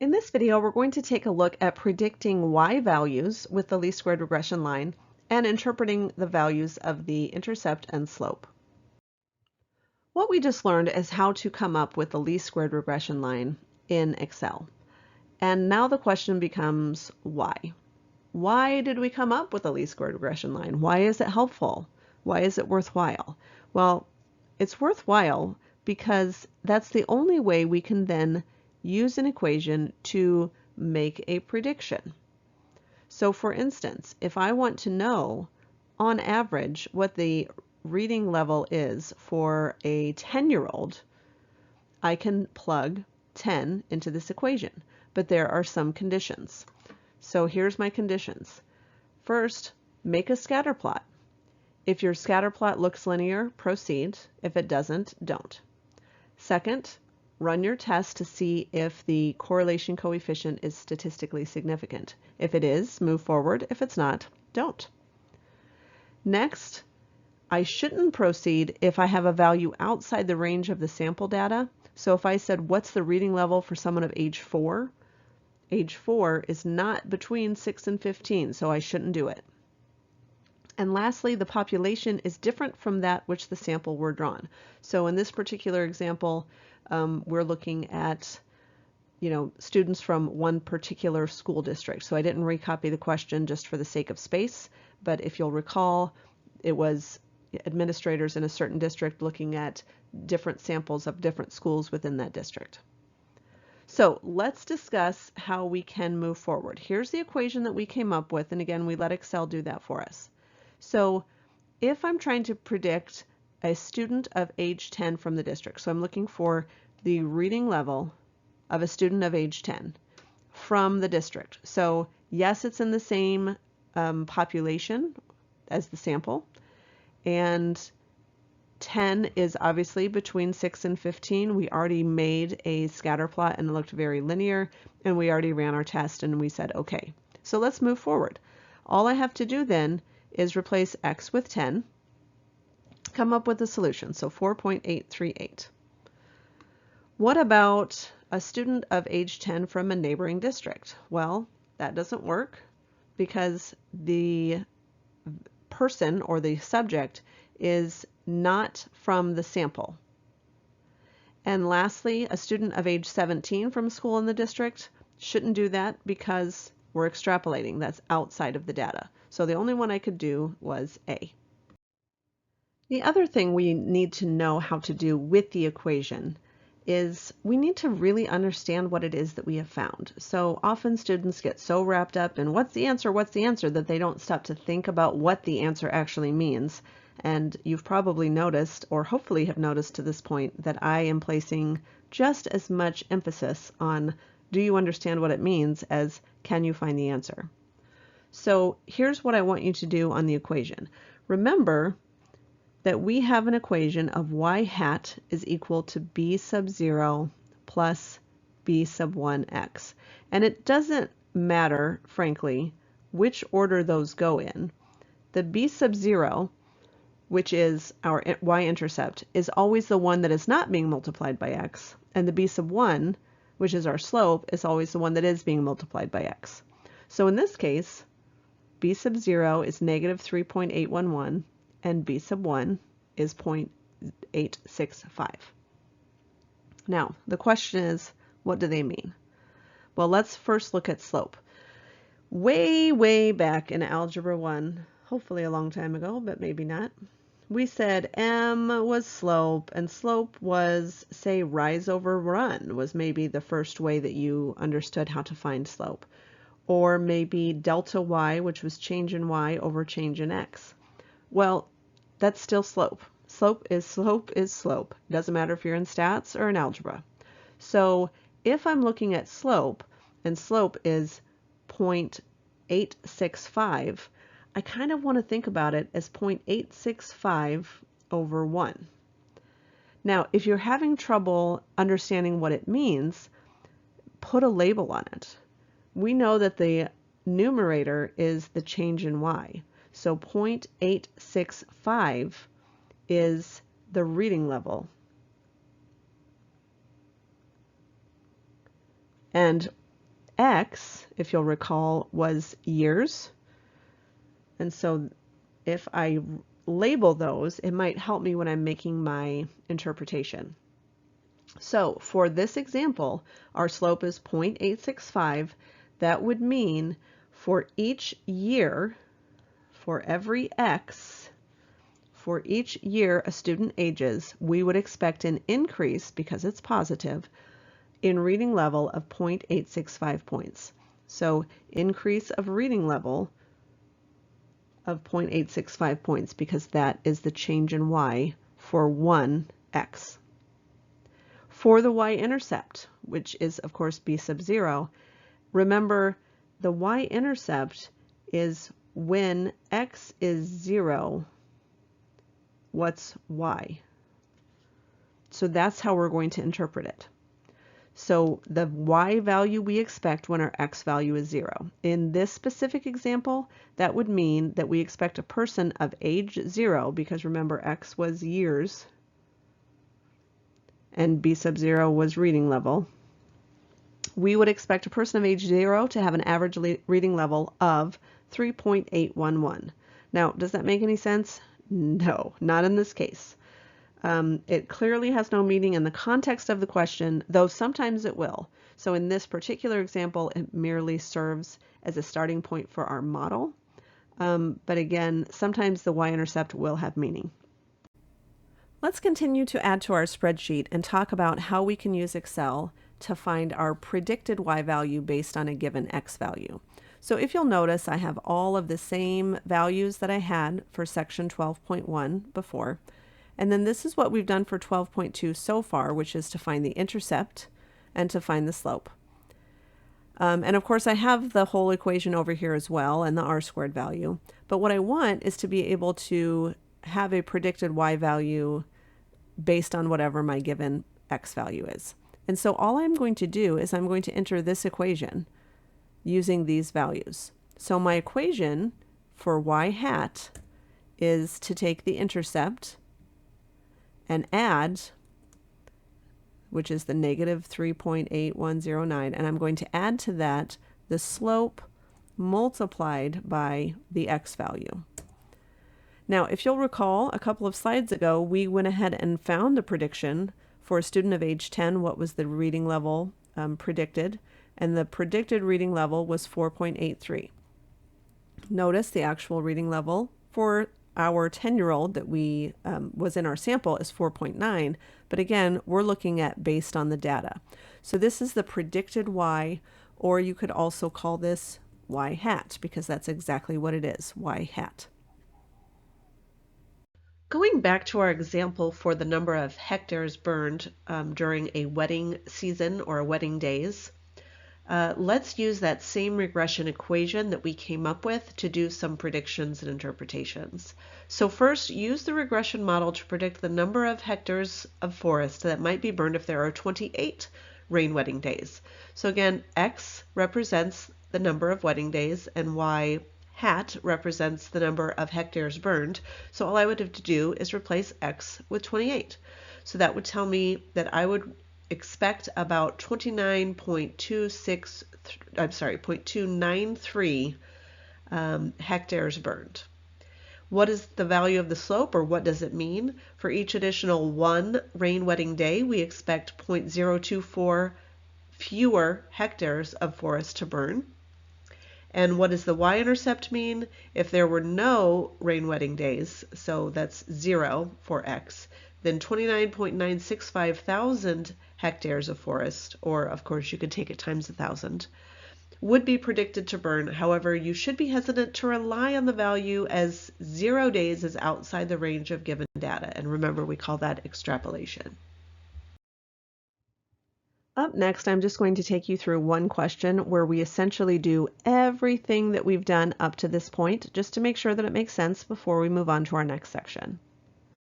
In this video, we're going to take a look at predicting y values with the least squared regression line and interpreting the values of the intercept and slope. What we just learned is how to come up with the least squared regression line in Excel. And now the question becomes why? Why did we come up with the least squared regression line? Why is it helpful? Why is it worthwhile? Well, it's worthwhile because that's the only way we can then use an equation to make a prediction. So for instance, if I want to know on average what the reading level is for a 10-year-old, I can plug 10 into this equation, but there are some conditions. So here's my conditions. First, make a scatter plot. If your scatter plot looks linear, proceed. If it doesn't, don't. Second, run your test to see if the correlation coefficient is statistically significant. If it is, move forward. If it's not, don't. Next, I shouldn't proceed if I have a value outside the range of the sample data. So if I said, what's the reading level for someone of age 4? Age 4 is not between 6 and 15, so I shouldn't do it. And lastly, the population is different from that which the sample were drawn. So in this particular example, we're looking at, students from one particular school district. So I didn't recopy the question just for the sake of space, but if you'll recall, it was administrators in a certain district looking at different samples of different schools within that district. So let's discuss how we can move forward. Here's the equation that we came up with, and again, we let Excel do that for us. So if I'm trying to predict a student of age 10 from the district, so I'm looking for the reading level of a student of age 10 from the district. So yes, it's in the same population as the sample, and 10 is obviously between 6 and 15. We already made a scatter plot and it looked very linear, and we already ran our test and we said, okay, so let's move forward. All I have to do then is replace x with 10, come up with a solution, so 4.838. What about a student of age 10 from a neighboring district? Well, that doesn't work because the person or the subject is not from the sample. And lastly, a student of age 17 from a school in the district shouldn't do that because we're extrapolating. That's outside of the data. So the only one I could do was A. The other thing we need to know how to do with the equation is we need to really understand what it is that we have found. So often students get so wrapped up in what's the answer, that they don't stop to think about what the answer actually means. And you've probably noticed, or hopefully have noticed to this point, that I am placing just as much emphasis on do you understand what it means as can you find the answer? So here's what I want you to do on the equation. Remember that we have an equation of y hat is equal to b sub 0 plus b sub 1x. And it doesn't matter, frankly, which order those go in. The b sub 0, which is our y-intercept, is always the one that is not being multiplied by x, and the b sub 1, which is our slope, is always the one that is being multiplied by x. So in this case, b sub 0 is negative 3.811, and b sub 1 is 0.865. Now, the question is, what do they mean? Well, let's first look at slope. Way, way back in Algebra 1, hopefully a long time ago, but maybe not, we said M was slope, and slope was, say, rise over run was maybe the first way that you understood how to find slope. Or maybe delta y, which was change in y over change in x. Well, that's still slope. Slope is slope is slope. It doesn't matter if you're in stats or in algebra. So if I'm looking at slope, and slope is 0.865, I kind of want to think about it as 0.865 over 1. Now, if you're having trouble understanding what it means, put a label on it. We know that the numerator is the change in y. So 0.865 is the reading level. And X, if you'll recall, was years. And so if I label those, it might help me when I'm making my interpretation. So for this example, our slope is 0.865. That would mean for each year, for every X, for each year a student ages, we would expect an increase, because it's positive, in reading level of 0.865 points. So increase of reading level of 0.865 points, because that is the change in Y for one X. For the Y-intercept, which is of course B sub 0, remember the Y-intercept is when X is 0, what's Y? So that's how we're going to interpret it. So the Y value we expect when our X value is 0. In this specific example, that would mean that we expect a person of age 0, because remember X was years and B sub 0 was reading level. We would expect a person of age 0 to have an average reading level of 3.811. Now, does that make any sense? No, not in this case. It clearly has no meaning in the context of the question, though sometimes it will. So in this particular example, it merely serves as a starting point for our model. But again, sometimes the Y-intercept will have meaning. Let's continue to add to our spreadsheet and talk about how we can use Excel to find our predicted Y value based on a given X value. So if you'll notice, I have all of the same values that I had for section 12.1 before. And then this is what we've done for 12.2 so far, which is to find the intercept and to find the slope. And of course I have the whole equation over here as well, and the R squared value. But what I want is to be able to have a predicted Y value based on whatever my given X value is. And so all I'm going to do is I'm going to enter this equation using these values. So my equation for Y hat is to take the intercept and add, which is the negative 3.8109, and I'm going to add to that the slope multiplied by the X value. Now, if you'll recall, a couple of slides ago, we went ahead and found the prediction for a student of age 10, what was the reading level predicted, and the predicted reading level was 4.83. Notice the actual reading level for our 10-year-old that we was in our sample is 4.9, but again, we're looking at based on the data. So this is the predicted Y, or you could also call this Y hat, because that's exactly what it is, Y hat. Going back to our example for the number of hectares burned during a wedding season or wedding days, let's use that same regression equation that we came up with to do some predictions and interpretations. So first, use the regression model to predict the number of hectares of forest that might be burned if there are 28 rain wedding days. So again, X represents the number of wedding days and Y hat represents the number of hectares burned. So all I would have to do is replace X with 28. So that would tell me that I would expect about 0.293 hectares burned. What is the value of the slope, or what does it mean? For each additional one rain wedding day, we expect 0.024 fewer hectares of forest to burn. And what does the Y-intercept mean? If there were no rain wedding days, so that's 0 for X, then 29.965 thousand hectares of forest, or of course you could take it times 1,000, would be predicted to burn. However, you should be hesitant to rely on the value, as 0 days is outside the range of given data. And remember, we call that extrapolation. Up next, I'm just going to take you through one question where we essentially do everything that we've done up to this point, just to make sure that it makes sense before we move on to our next section.